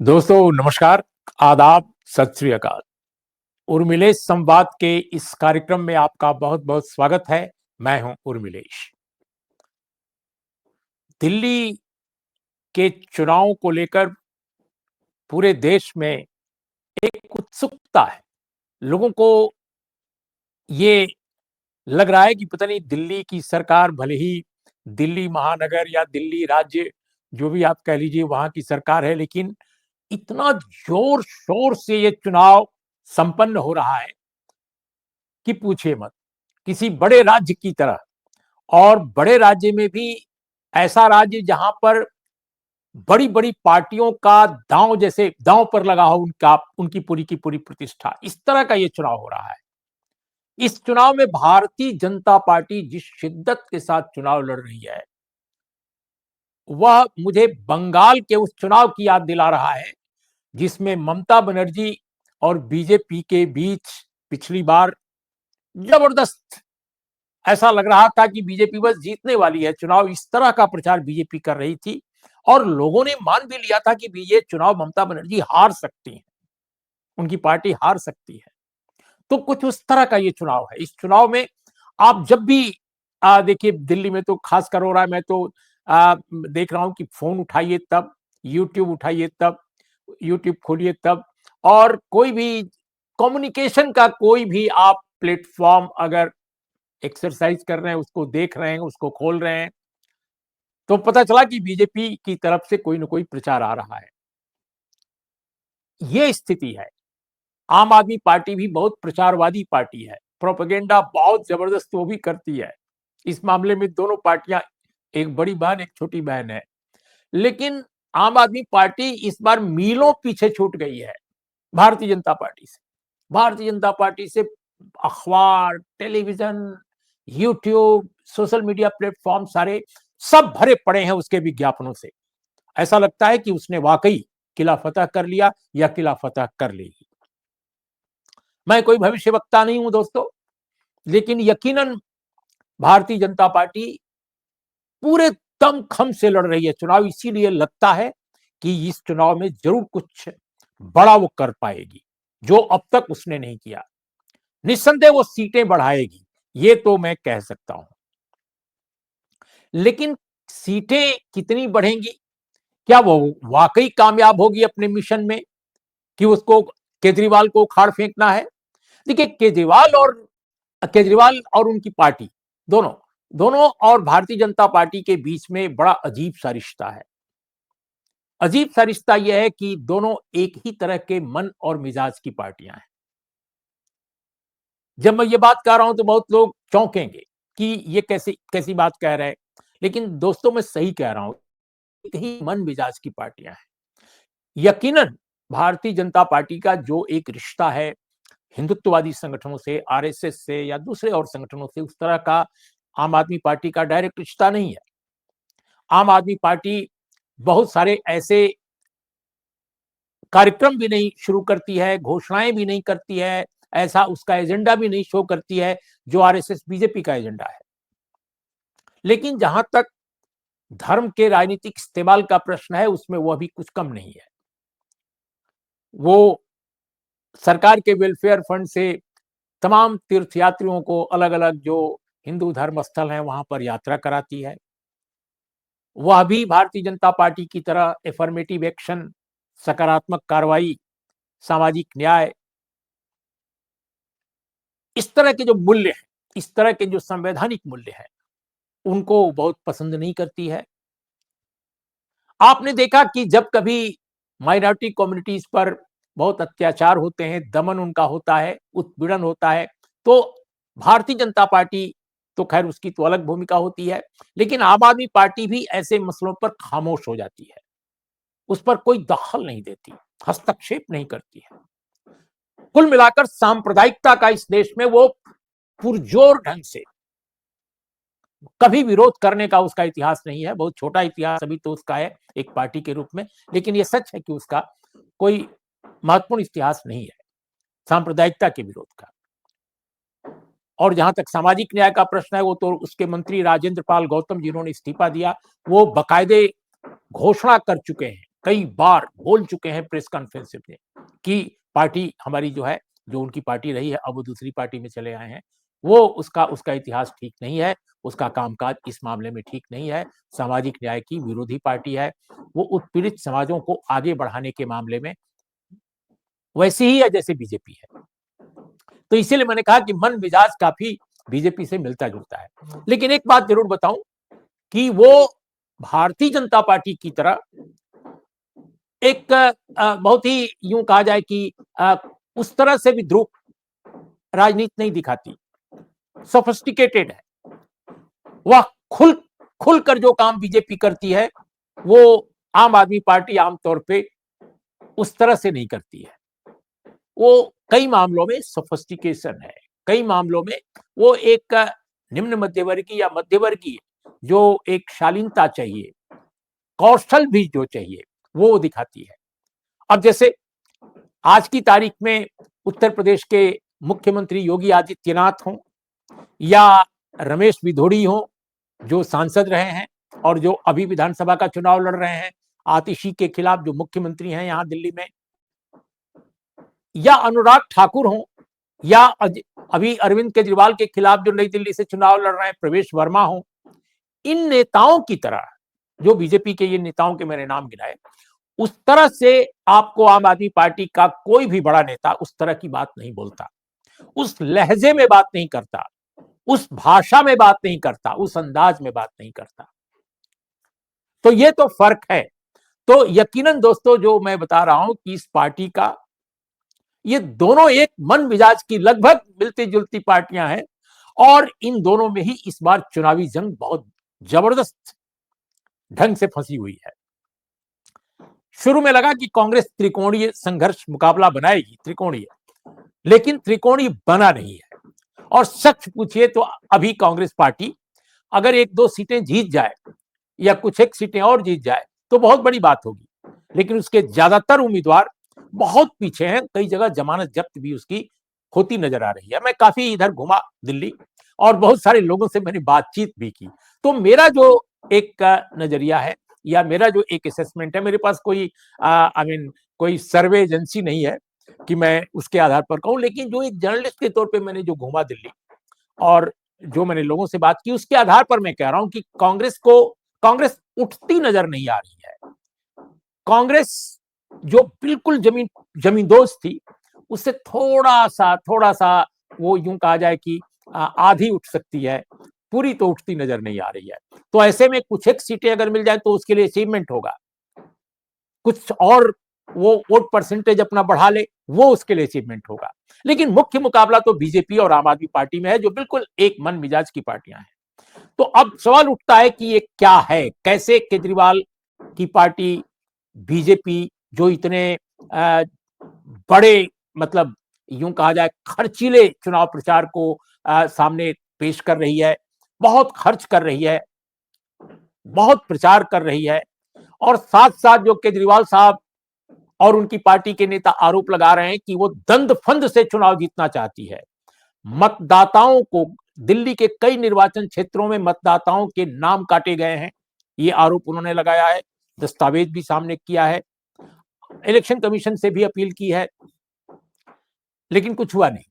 दोस्तों नमस्कार, आदाब, सत श्री अकाल। उर्मिलेश संवाद के इस कार्यक्रम में आपका बहुत-बहुत स्वागत है। मैं हूं उर्मिलेश। दिल्ली के चुनाव को लेकर पूरे देश में एक उत्सुकता है। लोगों को ये लग रहा है कि पता नहीं दिल्ली की सरकार भले ही दिल्ली महानगर या दिल्ली राज्य जो भी आप कह लीजिए वहां की सरकार है, लेकिन इतना जोर-शोर से ये चुनाव संपन्न हो रहा है कि पूछिए मत। किसी बड़े राज्य की तरह, और बड़े राज्य में भी ऐसा राज्य जहां पर बड़ी-बड़ी पार्टियों का दांव जैसे दांव पर लगा हो उनका उनकी पूरी की पूरी प्रतिष्ठा, इस तरह का ये चुनाव हो रहा है। इस चुनाव में भारतीय जनता पार्टी जिस शिद्दत के साथ चुनाव लड़ रही है, वह मुझे बंगाल के उस चुनाव की याद दिला रहा है जिसमें ममता बनर्जी और बीजेपी के बीच पिछली बार जबरदस्त ऐसा लग रहा था कि बीजेपी बस जीतने वाली है चुनाव, इस तरह का प्रचार बीजेपी कर रही थी और लोगों ने मान भी लिया था कि ये चुनाव ममता बनर्जी हार सकती हैं, उनकी पार्टी हार सकती है। तो कुछ उस तरह का ये चुनाव है। इस चुनाव में आप जब भी देखिए दिल्ली में तो खासकर हो रहा है, मैं तो देख रहा हूं कि फोन उठाइए तब, यूट्यूब उठाइए तब, यूट्यूब खोलिए तब, और कोई भी कम्युनिकेशन का कोई भी आप प्लेटफॉर्म अगर एक्सरसाइज कर रहे हैं, उसको देख रहे हैं, उसको खोल रहे हैं, तो पता चला कि बीजेपी की तरफ से कोई न कोई प्रचार आ रहा है। ये स्थिति है। आम आदमी पार्टी भी बहुत प्रचारवादी पार्टी है, प्रोपेगेंडा बहुत जबरदस्त वो भी करती है। इस मामले में दोनों पार्टियां, एक बड़ी बहन एक छोटी बहन है। लेकिन आम आदमी पार्टी इस बार मीलों पीछे छूट गई है भारतीय जनता पार्टी से। भारतीय जनता पार्टी से अखबार, television, YouTube, social media platform सारे सब भरे पड़े हैं उसके विज्ञापनों से। ऐसा लगता है कि उसने वाकई किला फतह कर लिया या किला फतह कर लेगी। मैं कोई भविष्यवक्ता नहीं हूं दोस्तों, लेकिन यकीनन भारतीय जनता पार्टी पूरे दमखम से लड़ रही है चुनाव, इसीलिए लगता है कि इस चुनाव में जरूर कुछ बड़ा वो कर पाएगी जो अब तक उसने नहीं किया। निस्संदेह वो सीटें बढ़ाएगी, ये तो मैं कह सकता हूं। लेकिन सीटें कितनी बढ़ेंगी, क्या वो वाकई कामयाब होगी अपने मिशन में कि उसको केजरीवाल को उखाड़ फेंकना है? देखिए केजरीवाल और उनकी पार्टी दोनों दोनों और भारतीय जनता पार्टी के बीच में बड़ा अजीब सा रिश्ता है। अजीब सा रिश्ता यह है कि दोनों एक ही तरह के मन और मिजाज की पार्टियां हैं। जब मैं ये बात कह रहा हूं तो बहुत लोग चौंकेंगे कि ये कैसी कैसी बात कह रहे हैं, लेकिन दोस्तों मैं सही कह रहा हूं। एक ही मन मिजाज की पार्टियां हैं। यकीनन भारतीय जनता पार्टी का जो एक रिश्ता है हिंदुत्ववादी संगठनों से, आरएसएस से या दूसरे और संगठनों से, उस तरह का आम आदमी पार्टी का डायरेक्ट रिश्ता नहीं है। आम आदमी पार्टी बहुत सारे ऐसे कार्यक्रम भी नहीं शुरू करती है, घोषणाएं भी नहीं करती है, ऐसा उसका एजेंडा भी नहीं शो करती है जो आरएसएस बीजेपी का एजेंडा है। लेकिन जहां तक धर्म के राजनीतिक इस्तेमाल का प्रश्न है, उसमें वह भी कुछ कम नहीं है। वो सरकार के वेलफेयर फंड से तमाम तीर्थयात्रियों को अलग-अलग जो हिंदू धर्म स्थल हैं वहां पर यात्रा कराती है। वह भी भारतीय जनता पार्टी की तरह एफर्मेटिव एक्शन, सकारात्मक कार्रवाई, सामाजिक न्याय, इस तरह के जो मूल्य हैं, इस तरह के जो संवैधानिक मूल्य हैं, उनको बहुत पसंद नहीं करती है। आपने देखा कि जब कभी माइनॉरिटी कम्युनिटीज पर बहुत अत्याचार होते हैं, दमन उनका होता है, उत्पीड़न होता है, तो भारतीय जनता पार्टी तो खैर उसकी तो अलग भूमिका होती है, लेकिन आम आदमी पार्टी भी ऐसे मसलों पर खामोश हो जाती है। उस पर कोई दखल नहीं देती, हस्तक्षेप नहीं करती है। कुल मिलाकर सांप्रदायिकता का इस देश में वो पुरजोर ढंग से कभी विरोध करने का उसका इतिहास नहीं है। बहुत छोटा इतिहास अभी तो उसका है एक पार्टी के रूप में, लेकिन ये सच है कि उसका कोई महत्वपूर्ण इतिहास नहीं है सांप्रदायिकता के विरोध का। और जहां तक सामाजिक न्याय का प्रश्न है, वो तो उसके मंत्री राजेंद्र पाल गौतम जिन्होंने इस्तीफा दिया, वो बाकायदे घोषणा कर चुके हैं, कई बार बोल चुके हैं प्रेस कॉन्फ्रेंस में कि पार्टी हमारी जो है, जो उनकी पार्टी रही है, अब वो दूसरी पार्टी में चले आए हैं। वो उसका इतिहास ठीक नहीं है, उसका कामकाज इस मामले में ठीक नहीं है, सामाजिक न्याय की विरोधी पार्टी है। वो उत्पीड़ित समाजों को आगे बढ़ाने के मामले में वैसी ही है जैसे बीजेपी है। तो इसीलिए मैंने कहा कि मन मिजाज काफ़ी बीजेपी से मिलता-जुलता है। लेकिन एक बात ज़रूर बताऊँ कि वो भारतीय जनता पार्टी की तरह एक बहुत ही यूँ कहा जाए कि उस तरह से विद्रूप राजनीति नहीं दिखाती, सोफिस्टिकेटेड है। वह खुलकर जो काम बीजेपी करती है, वो आम आदमी पार्टी आम तौर पे उस तरह से नहीं करती है। वो कई मामलों में सोफिस्टिकेशन है, कई मामलों में वो एक निम्न मध्यवर्गीय या मध्यवर्गीय जो एक शालीनता चाहिए, कौशल भी जो चाहिए, वो दिखाती है। अब जैसे आज की तारीख में उत्तर प्रदेश के मुख्यमंत्री योगी आदित्यनाथ हों या रमेश बिधोड़ी हों, जो सांसद रहे हैं और जो अभी विधानसभा का चुनाव लड़ रहे हैं, आतिशी के खिलाफ जो मुख्यमंत्री हैं यहाँ दिल्ली में, या अनुराग ठाकुर हों या अभी अरविंद केजरीवाल के खिलाफ जो नई दिल्ली से चुनाव लड़ रहे हैं प्रवेश वर्मा हों, इन नेताओं की तरह, जो बीजेपी के ये नेताओं के मैंने नाम गिनाए, उस तरह से आपको आम आदमी पार्टी का कोई भी बड़ा नेता उस तरह की बात नहीं बोलता, उस लहजे में बात नहीं करता, उस भाषा में बात नहीं करता, उस अंदाज में बात नहीं करता। तो ये तो फर्क है। तो यकीनन दोस्तों, जो मैं बता रहा हूं कि इस पार्टी का, ये दोनों एक मन मिजाज की लगभग मिलती जुलती पार्टियां हैं और इन दोनों में ही इस बार चुनावी जंग बहुत जबरदस्त ढंग से फंसी हुई है। शुरू में लगा कि कांग्रेस त्रिकोणीय संघर्ष मुकाबला बनाएगी, त्रिकोणीय, लेकिन त्रिकोणीय बना नहीं है। और सच पूछिए तो अभी कांग्रेस पार्टी अगर 1-2 सीटें जीत जाए या कुछ एक सीटें और जीत जाए तो बहुत बड़ी बात होगी, लेकिन उसके ज्यादातर उम्मीदवार बहुत पीछे हैं। कई जगह जमानत जब्त भी उसकी होती नजर आ रही है। मैं काफी इधर घुमा दिल्ली और बहुत सारे लोगों से मैंने बातचीत भी की। तो मेरा जो एक नजरिया है या मेरा जो एक असेसमेंट है, मेरे पास कोई कोई सर्वे एजेंसी नहीं है कि मैं उसके आधार पर कहूं, लेकिन जो एक जर्नलिस्ट के तौर पे मैंने जो घूमा दिल्ली और जो मैंने लोगों से बात की, उसके आधार पर मैं कह रहा हूं कि कांग्रेस उठती नजर नहीं आ रही है। कांग्रेस जो बिल्कुल जमींदोज थी, उससे थोड़ा सा वो यूं कहा जाए कि आधी उठ सकती है, पूरी तो उठती नजर नहीं आ रही है। तो ऐसे में कुछ एक सीटें अगर मिल जाए तो उसके लिए अचीवमेंट होगा, कुछ और वो वोट परसेंटेज अपना बढ़ा ले, वो उसके लिए अचीवमेंट होगा। लेकिन मुख्य मुकाबला तो बीजेपी और आम आदमी पार्टी में है, जो बिल्कुल एक मन मिजाज की पार्टियां हैं। तो अब सवाल उठता है कि ये क्या है, कैसे केजरीवाल की पार्टी, बीजेपी जो इतने बड़े, मतलब यूं कहा जाए खर्चीले चुनाव प्रचार को सामने पेश कर रही है, बहुत खर्च कर रही है, बहुत प्रचार कर रही है, और साथ साथ जो केजरीवाल साहब और उनकी पार्टी के नेता आरोप लगा रहे हैं कि वो दंड फंद से चुनाव जीतना चाहती है। मतदाताओं को, दिल्ली के कई निर्वाचन क्षेत्रों में मतदाताओं के नाम काटे गए हैं, ये आरोप उन्होंने लगाया है, दस्तावेज भी सामने किया है, इलेक्शन कमीशन से भी अपील की है, लेकिन कुछ हुआ नहीं।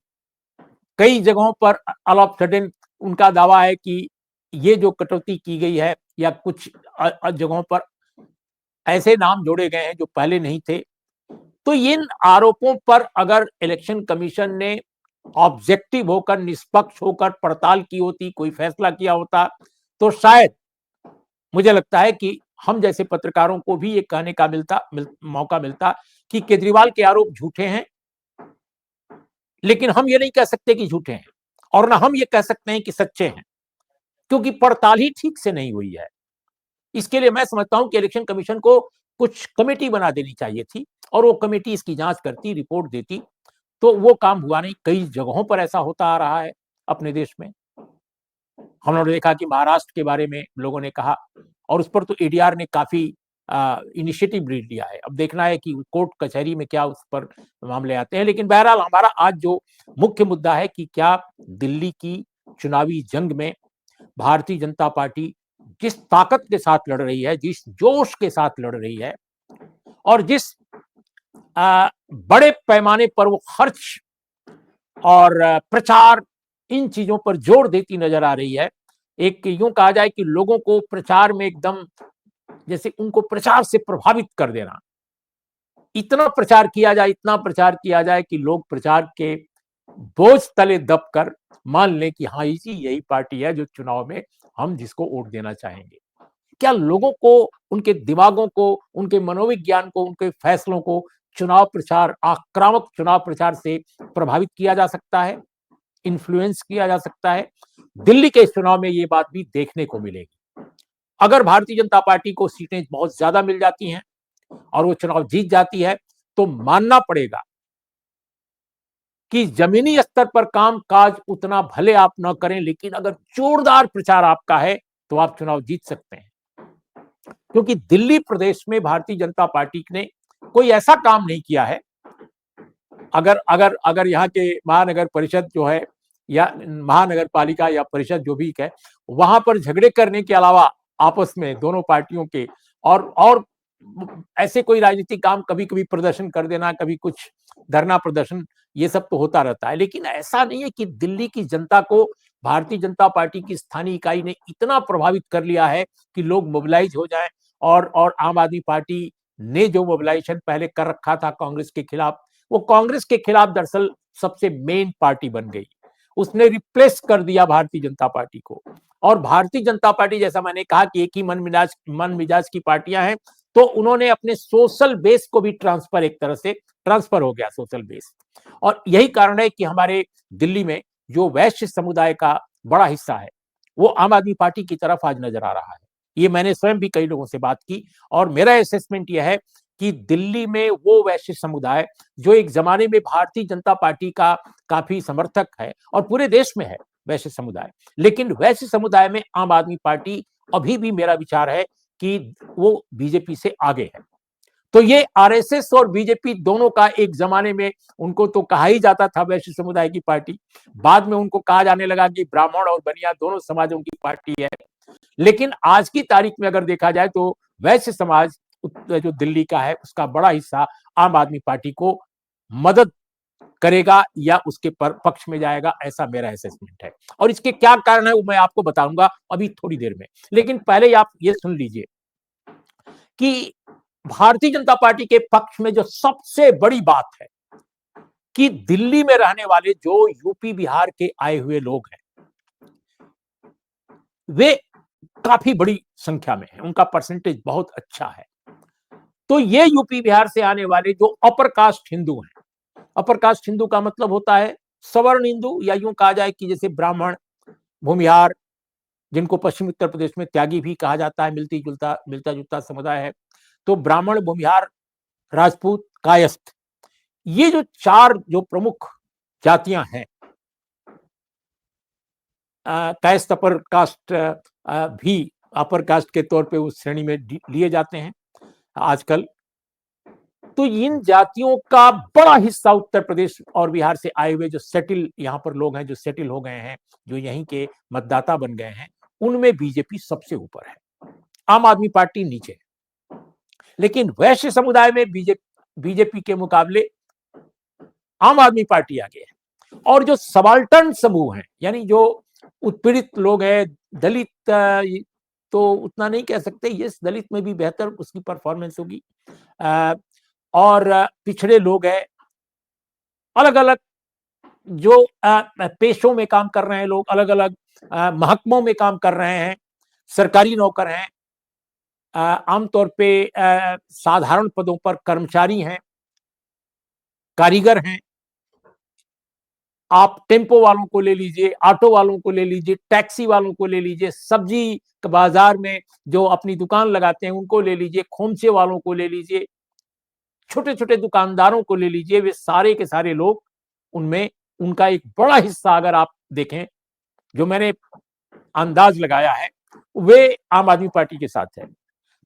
कई जगहों पर ऑल ऑफ सडन उनका दावा है कि ये जो कटौती की गई है या कुछ जगहों पर ऐसे नाम जोड़े गए हैं जो पहले नहीं थे। तो इन आरोपों पर अगर इलेक्शन कमीशन ने ऑब्जेक्टिव होकर, निष्पक्ष होकर पड़ताल की होती, कोई फैसला किया होता, तो शायद मुझे लगता है कि हम जैसे पत्रकारों को भी ये कहने का मौका मिलता कि केजरीवाल के आरोप झूठे हैं, लेकिन हम ये नहीं कह सकते कि झूठे हैं और ना हम ये कह सकते हैं कि सच्चे हैं, क्योंकि पड़ताल ही ठीक से नहीं हुई है। इसके लिए मैं समझता हूं कि इलेक्शन कमीशन को कुछ कमेटी बना देनी चाहिए थी और वो कमेटी इसकी जांच करती, रिपोर्ट देती। तो वो काम हुआ नहीं। कई जगहों पर ऐसा होता आ रहा है अपने देश में। हमने देखा कि महाराष्ट्र के बारे में लोगों ने कहा और उस पर तो एडीआर ने काफी इनिशिएटिव लिया है। अब देखना है कि कोर्ट कचहरी में क्या उस पर मामले आते हैं। लेकिन बहरहाल हमारा आज जो मुख्य मुद्दा है कि क्या दिल्ली की चुनावी जंग में भारतीय जनता पार्टी जिस ताकत के साथ लड़ रही है, जिस जोश के साथ लड़ रही है, और जिस बड़े पैमाने पर वो खर्च और प्रचार इन चीजों पर जोर देती नजर आ रही है, एक यूं कहा जाए कि लोगों को प्रचार में एकदम जैसे उनको प्रचार से प्रभावित कर देना, इतना प्रचार किया जाए, इतना प्रचार किया जाए कि लोग प्रचार के बोझ तले दबकर मान लें कि हाँ, इसी यही पार्टी है जो चुनाव में हम जिसको वोट देना चाहेंगे। क्या लोगों को, उनके दिमागों को, उनके मनोविज्ञान को, उनके फैसलों को चुनाव प्रचार, आक्रामक चुनाव प्रचार से प्रभावित किया जा सकता है, इन्फ्लुएंस किया जा सकता है? दिल्ली के इस चुनाव में ये बात भी देखने को मिलेगी। अगर भारतीय जनता पार्टी को सीटें बहुत ज्यादा मिल जाती हैं और वो चुनाव जीत जाती है, तो मानना पड़ेगा कि जमीनी स्तर पर काम काज उतना भले आप ना करें, लेकिन अगर जोरदार प्रचार आपका है तो आप चुनाव जीत सकते हैं। क्योंकि दिल्ली प्रदेश में भारतीय जनता पार्टी ने कोई ऐसा काम नहीं किया है। अगर अगर अगर यहाँ के महानगर परिषद जो है या महानगर पालिका या परिषद जो भी है, वहां पर झगड़े करने के अलावा आपस में दोनों पार्टियों के और ऐसे कोई राजनीतिक काम, कभी कभी प्रदर्शन कर देना, कभी कुछ धरना प्रदर्शन, ये सब तो होता रहता है। लेकिन ऐसा नहीं है कि दिल्ली की जनता को भारतीय जनता पार्टी की स्थानीय इकाई ने इतना प्रभावित कर लिया है कि लोग मोबिलाइज हो जाएं। और आम आदमी पार्टी ने जो मोबिलाइजेशन पहले कर रखा था कांग्रेस के खिलाफ, वो कांग्रेस के खिलाफ दरअसल सबसे मेन पार्टी बन गई। उसने रिप्लेस कर दिया भारतीय जनता पार्टी को। और भारतीय जनता पार्टी, जैसा मैंने कहा कि एक ही मन मिजाज की पार्टियां हैं, तो उन्होंने अपने सोशल बेस को भी ट्रांसफर, एक तरह से ट्रांसफर हो गया सोशल बेस। और यही कारण है कि हमारे दिल्ली में जो वैश्य समुदाय का बड़ा हिस्सा है, वो आम आदमी पार्टी की तरफ आज नजर आ रहा है। ये मैंने स्वयं भी कई लोगों से बात की और मेरा असेसमेंट यह है कि दिल्ली में वो वैश्य समुदाय जो एक जमाने में भारतीय जनता पार्टी का काफी समर्थक है, और पूरे देश में है वैश्य समुदाय, लेकिन वैश्य समुदाय में आम आदमी पार्टी अभी भी, मेरा विचार है कि वो बीजेपी से आगे है। तो ये आरएसएस और बीजेपी दोनों का एक जमाने में, उनको तो कहा ही जाता था वैश्य समुदाय की पार्टी, बाद में उनको कहा जाने लगा कि ब्राह्मण और बनिया दोनों समाजों की पार्टी है। लेकिन आज की तारीख में अगर देखा जाए तो वैश्य समाज जो दिल्ली का है, उसका बड़ा हिस्सा आम आदमी पार्टी को मदद करेगा या उसके पक्ष में जाएगा, ऐसा मेरा असेसमेंट है। और इसके क्या कारण है वो मैं आपको बताऊंगा अभी थोड़ी देर में। लेकिन पहले आप ये सुन लीजिए कि भारतीय जनता पार्टी के पक्ष में जो सबसे बड़ी बात है कि दिल्ली में रहने वाले जो यूपी बिहार के आए हुए लोग हैं, वे काफी बड़ी संख्या में है, उनका परसेंटेज बहुत अच्छा है। तो ये यूपी बिहार से आने वाले जो अपर कास्ट हिंदू हैं, अपर कास्ट हिंदू का मतलब होता है सवर्ण हिंदू, या यूं कहा जाए कि जैसे ब्राह्मण, भूमिहार, जिनको पश्चिमी उत्तर प्रदेश में त्यागी भी कहा जाता है, मिलता जुलता समुदाय है। तो ब्राह्मण, भूमिहार, राजपूत, कायस्थ, ये जो चार जो प्रमुख जातियां हैं, कायस्थ अपर कास्ट भी अपर कास्ट के तौर पे उस श्रेणी में लिए जाते हैं आजकल। तो इन जातियों का बड़ा हिस्सा उत्तर प्रदेश और बिहार से आए हुए जो सेटिल यहाँ पर लोग हैं, जो सेटिल हो गए हैं, जो यहीं के मतदाता बन गए हैं, उनमें बीजेपी सबसे ऊपर है, आम आदमी पार्टी नीचे। लेकिन वैश्य समुदाय में बीजेपी के मुकाबले आम आदमी पार्टी आगे है। और जो सबाल्टर्न समूह हैं, यानी जो उत्पीड़ित लोग हैं, दलित, तो उतना नहीं कह सकते, ये दलित में भी बेहतर उसकी परफॉर्मेंस होगी, और पिछड़े लोग हैं, अलग अलग जो पेशों में काम कर रहे हैं लोग, अलग अलग महकमों में काम कर रहे हैं, सरकारी नौकर हैं, आमतौर पे साधारण पदों पर कर्मचारी हैं, कारीगर हैं, आप टेम्पो वालों को ले लीजिए, ऑटो वालों को ले लीजिए, टैक्सी वालों को ले लीजिए, सब्जी बाजार में जो अपनी दुकान लगाते हैं उनको ले लीजिए, खोमचे वालों को ले लीजिए, छोटे छोटे दुकानदारों को ले लीजिए, वे सारे के सारे लोग, उनमें उनका एक बड़ा हिस्सा अगर आप देखें, जो मैंने अंदाज लगाया है, वे आम आदमी पार्टी के साथ है।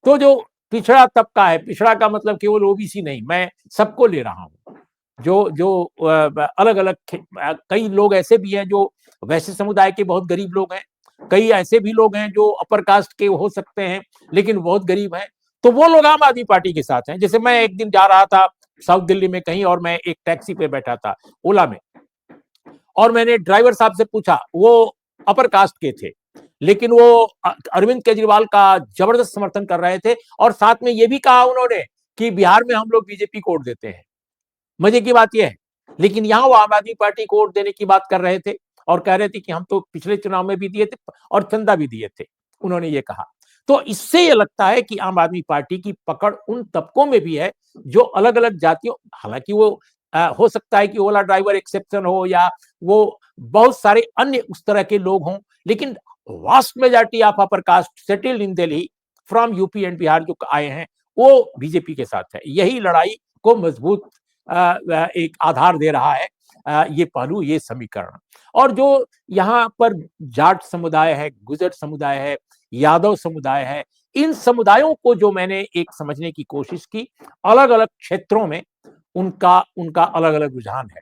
तो जो पिछड़ा तबका है, पिछड़ा का मतलब केवल ओबीसी नहीं, मैं सबको ले रहा हूं, जो जो अलग अलग, कई लोग ऐसे भी हैं जो वैश्य समुदाय के बहुत गरीब लोग हैं, कई ऐसे भी लोग हैं जो अपर कास्ट के हो सकते हैं लेकिन बहुत गरीब हैं, तो वो लोग आम आदमी पार्टी के साथ हैं। जैसे मैं एक दिन जा रहा था साउथ दिल्ली में कहीं, और मैं एक टैक्सी पे बैठा था ओला में, और मैंने ड्राइवर साहब से पूछा, वो अपर कास्ट के थे, लेकिन वो अरविंद केजरीवाल का जबरदस्त समर्थन कर रहे थे, और साथ में ये भी कहा उन्होंने कि बिहार में हम लोग बीजेपी को वोट देते हैं। मजे की बात यह है, लेकिन यहां वो आम आदमी पार्टी को वोट देने की बात कर रहे थे, और कह रहे थे कि हम तो पिछले चुनाव में भी दिए थे और चंदा भी दिए थे, उन्होंने ये कहा। तो इससे ये लगता है कि आम आदमी पार्टी की पकड़ उन तबकों में भी है जो अलग अलग जातियों, हालांकि वो हो सकता है कि ओला ड्राइवर एक्सेप्शन हो, या वो बहुत सारे अन्य उस तरह के लोग हों, लेकिन vast majority of upper caste settled in Delhi from UP and Bihar जो आए हैं, वो बीजेपी के साथ है। यही लड़ाई को मजबूत एक आधार दे रहा है ये पहलू, ये समीकरण। और जो यहाँ पर जाट समुदाय है, गुजर समुदाय है, यादव समुदाय है, इन समुदायों को जो मैंने एक समझने की कोशिश की, अलग अलग क्षेत्रों में उनका उनका अलग अलग रुझान है।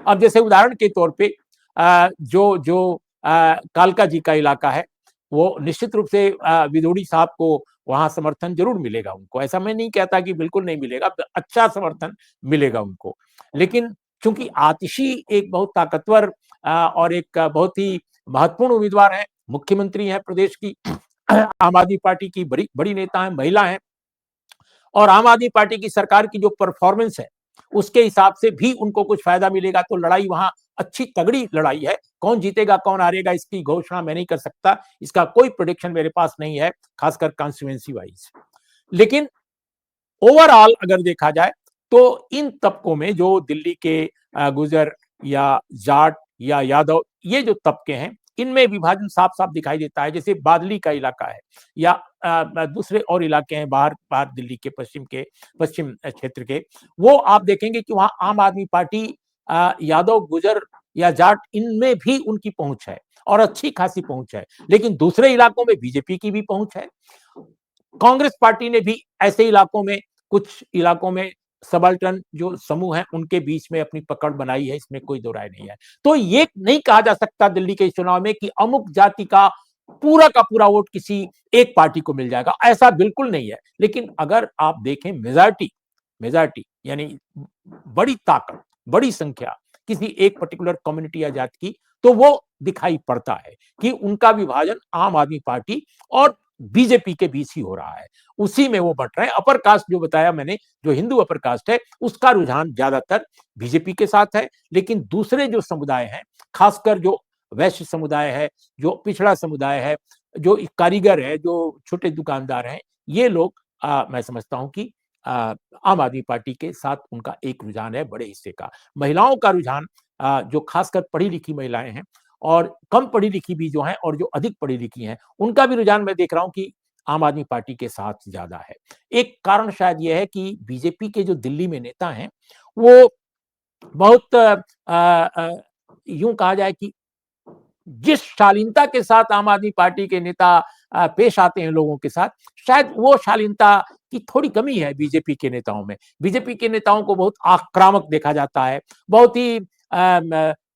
अब जैसे उदाहरण के तौर पे जो जो कालका जी का इलाका है, वो निश्चित रूप से विदोड़ी साहब को वहां समर्थन जरूर मिलेगा उनको, ऐसा मैं नहीं कहता कि बिल्कुल नहीं मिलेगा, अच्छा समर्थन मिलेगा उनको। लेकिन चूंकि आतिशी एक बहुत ताकतवर और एक बहुत ही महत्वपूर्ण उम्मीदवार है, मुख्यमंत्री है प्रदेश की, आम आदमी पार्टी की बड़ी बड़ी नेता है, महिला है, और आम आदमी पार्टी की सरकार की जो परफॉर्मेंस है उसके हिसाब से भी उनको कुछ फायदा मिलेगा, तो लड़ाई वहां अच्छी तगड़ी लड़ाई है। कौन जीतेगा कौन हारेगा इसकी घोषणा मैं नहीं कर सकता, इसका कोई प्रोडिक्शन मेरे पास नहीं है, खासकर कॉन्स्टिट्यूएंसी वाइज। लेकिन ओवरऑल अगर देखा जाए तो इन तबकों में जो दिल्ली के गुजर या जाट या यादव, ये जो तबके हैं, इनमें विभाजन साफ साफ दिखाई देता है। जैसे बादली का इलाका है, या दूसरे और इलाके हैं बाहर बाहर दिल्ली के पश्चिम क्षेत्र के, वो आप देखेंगे कि वहां आम आदमी पार्टी यादव गुजर या जाट, इनमें भी उनकी पहुंच है, और अच्छी खासी पहुंच है। लेकिन दूसरे इलाकों में बीजेपी की भी पहुंच है। कांग्रेस पार्टी ने भी ऐसे इलाकों में, कुछ इलाकों में सबाल्टर्न जो समूह हैं उनके बीच में अपनी पकड़ बनाई है, इसमें कोई दो राय नहीं है। तो ये नहीं कहा जा सकता दिल्ली के चुनाव में कि अमुक जाति का पूरा वोट किसी एक पार्टी को मिल जाएगा, ऐसा बिल्कुल नहीं है। लेकिन अगर आप देखें मेजॉरिटी मेजॉरिटी यानी बड़ी ताकत, बड़ी संख्या किसी एक पर्टिकुलर कम्युनिटी या जाति की, तो वो दिखाई पड़ता है कि उनका विभाजन आम आदमी पार्टी और बीजेपी के बीच ही हो रहा है, उसी में वो बट रहे हैं। अपर कास्ट जो बताया मैंने, जो हिंदू अपर कास्ट है, उसका रुझान ज्यादातर बीजेपी के साथ है। लेकिन दूसरे जो समुदाय हैं, खासकर जो वैश्य समुदाय है, जो पिछड़ा समुदाय है, जो कारीगर है, जो छोटे दुकानदार हैं, ये लोग मैं समझता हूं कि आम आदमी पार्टी के साथ उनका एक रुझान है बड़े हिस्से का। महिलाओं का रुझान, जो खासकर पढ़ी लिखी महिलाएं हैं, और कम पढ़ी लिखी भी जो हैं और जो अधिक पढ़ी लिखी हैं, उनका भी रुझान मैं देख रहा हूं कि आम आदमी पार्टी के साथ ज्यादा है। एक कारण शायद यह है कि बीजेपी के जो दिल्ली में नेता हैं, वो बहुत यूं कहा जाए कि जिस शालीनता के साथ आम आदमी पार्टी के नेता पेश आते हैं लोगों के साथ, शायद वो शालीनता की थोड़ी कमी है बीजेपी के नेताओं में। बीजेपी के नेताओं को बहुत आक्रामक देखा जाता है, बहुत ही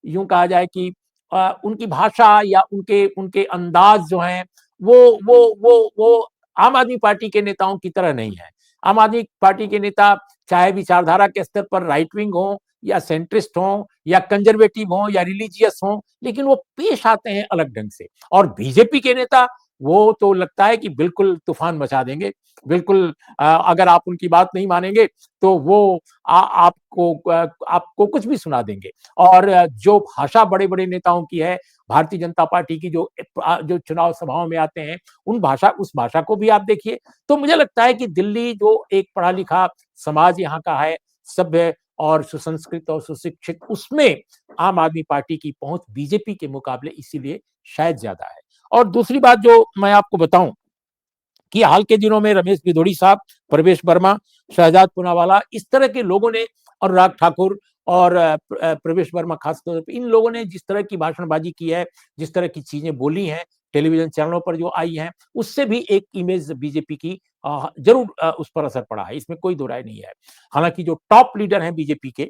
यूं कहा जाए कि उनकी भाषा या उनके उनके अंदाज जो हैं, वो वो आम आदमी पार्टी के नेताओं की तरह नहीं है। आम आदमी पार्टी के नेता चाहे विचारधारा के स्तर पर राइट विंग हो, या सेंट्रिस्ट हों, या कंजर्वेटिव हों, या रिलीजियस हों, लेकिन वो पेश आते हैं अलग ढंग से। और बीजेपी के नेता, वो तो लगता है कि बिल्कुल तूफान मचा देंगे, बिल्कुल अगर आप उनकी बात नहीं मानेंगे तो वो आपको कुछ भी सुना देंगे। और जो भाषा बड़े बड़े नेताओं की है, भारतीय जनता पार्टी की जो चुनाव सभाओं में आते हैं, उस भाषा को भी आप देखिए। तो मुझे लगता है कि दिल्ली जो एक पढ़ा लिखा समाज यहाँ का है, सभ्य और सुसंस्कृत और सुशिक्षित, उसमें आम आदमी पार्टी की पहुंच बीजेपी के मुकाबले इसीलिए शायद ज्यादा है। और दूसरी बात जो मैं आपको बताऊं कि हाल के दिनों में रमेश भिदोड़ी साहब, प्रवेश वर्मा, शहजाद पूनावाला, इस तरह के लोगों ने, अनुराग ठाकुर और प्रवेश वर्मा खासतौर पर, इन लोगों ने जिस तरह की भाषणबाजी की है, जिस तरह की चीजें बोली हैं टेलीविजन चैनलों पर जो आई हैं, उससे भी एक इमेज बीजेपी की जरूर उस पर असर पड़ा है, इसमें कोई दो राय नहीं है। हालांकि जो टॉप लीडर हैं बीजेपी के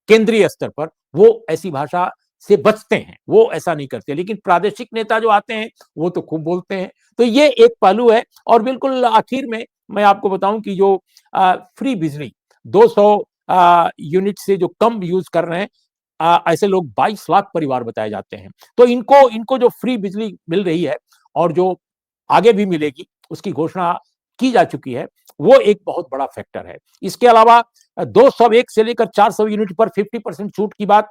केंद्रीय स्तर पर, वो ऐसी भाषा से बचते हैं, वो ऐसा नहीं करते। लेकिन प्रादेशिक नेता जो आते हैं, वो तो खूब बोलते हैं। तो ये एक पहलू है। और बिल्कुल आखिर में मैं आपको बताऊं कि जो फ्री बिजली 200 यूनिट से जो कम यूज कर रहे हैं, ऐसे लोग 22 लाख परिवार बताए जाते हैं। तो इनको इनको जो फ्री बिजली मिल रही है और जो आगे भी मिलेगी, उसकी घोषणा की जा चुकी है, वो एक बहुत बड़ा फैक्टर है। इसके अलावा 201 से लेकर 400 यूनिट पर 50% छूट की बात,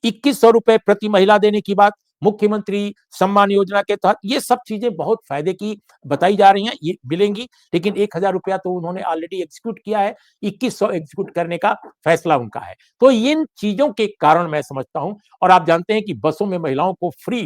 2100 रुपए प्रति महिला देने की बात, मुख्यमंत्री सम्मान योजना के तहत, ये सब चीजें बहुत फायदे की बताई जा रही हैं, ये मिलेंगी। लेकिन 1000 रुपया तो उन्होंने ऑलरेडी एग्जीक्यूट किया है, 2100 एग्जीक्यूट करने का फैसला उनका है। तो इन चीजों के कारण मैं समझता हूं, और आप जानते हैं कि बसों में महिलाओं को फ्री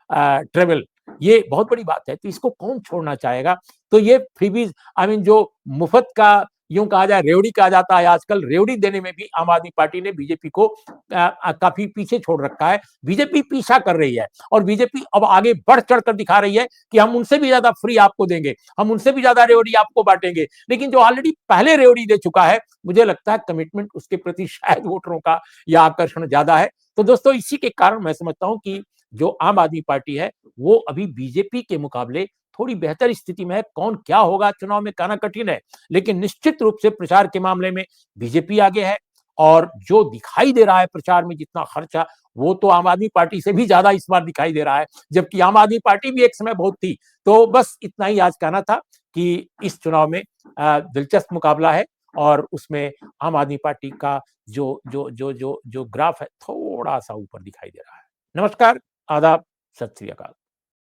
ट्रेवल, ये बहुत बड़ी बात है, तो इसको कौन छोड़ना चाहेगा। तो ये फ्रीबीज, आई मीन जो मुफ्त का, यूं कहा जाए रेवड़ी कहा जाता है आजकल, रेवड़ी देने में भी आम आदमी पार्टी ने बीजेपी को काफी पीछे छोड़ रखा है। बीजेपी पीछा कर रही है, और बीजेपी अब आगे बढ़ चढ़ कर दिखा रही है कि हम उनसे भी ज्यादा फ्री आपको देंगे, हम उनसे भी ज्यादा रेवड़ी आपको बांटेंगे। लेकिन जो ऑलरेडी पहले रेवड़ी दे चुका है, मुझे लगता है कमिटमेंट उसके प्रति शायद वोटरों का या आकर्षण ज्यादा है। तो दोस्तों, इसी के कारण मैं समझता हूं कि जो आम आदमी पार्टी है, वो अभी बीजेपी के मुकाबले थोड़ी बेहतर स्थिति में है। कौन क्या होगा चुनाव में कहना कठिन है, लेकिन निश्चित रूप से प्रचार के मामले में बीजेपी आगे है। और जो दिखाई दे रहा है प्रचार में जितना खर्चा, वो तो आम आदमी पार्टी से भी ज्यादा इस बार दिखाई दे रहा है, जबकि आम आदमी पार्टी भी एक समय बहुत थी। तो बस इतना ही आज कहना था कि इस चुनाव में दिलचस्प मुकाबला है, और उसमें आम आदमी पार्टी का जो ग्राफ है, थोड़ा सा ऊपर दिखाई दे रहा है। नमस्कार, आदाब, सत श्री अकाल।